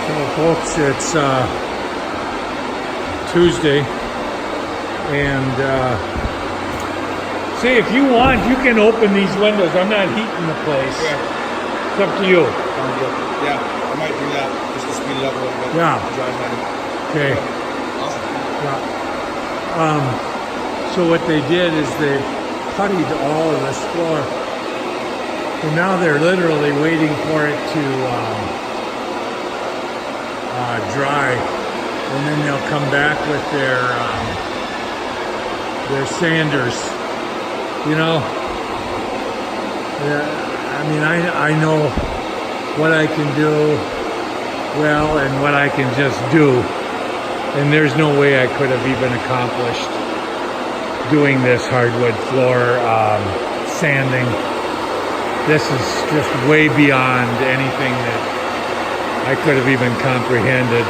So folks, it's Tuesday, and see, if you want, you can open these windows. I'm not heating the place. Yeah. It's up to you. Yeah, I might do that just to speed it up a little bit. Yeah. Drive in. Okay. Awesome. Yeah. So what they did is they puttied all of this floor, and now they're literally waiting for it to dry, and then they'll come back with their sanders. You know, yeah, I mean, I know what I can do well and what I can just do, and there's no way I could have even accomplished doing this hardwood floor sanding. This is just way beyond anything that I could have even comprehended.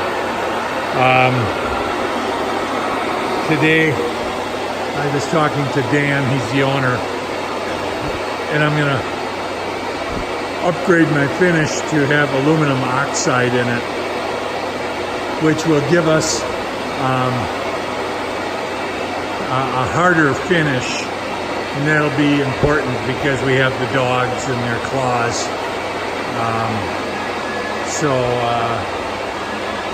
Today I was talking to Dan, he's the owner, and I'm gonna upgrade my finish to have aluminum oxide in it, which will give us a harder finish, and that'll be important because we have the dogs and their claws.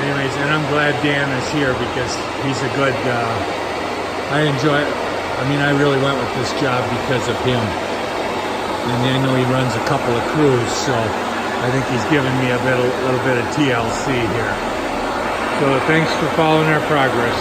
Anyways, and I'm glad Dan is here because he's a good, I really went with this job because of him. And I know he runs a couple of crews, so I think he's given me a little bit of TLC here. So thanks for following our progress.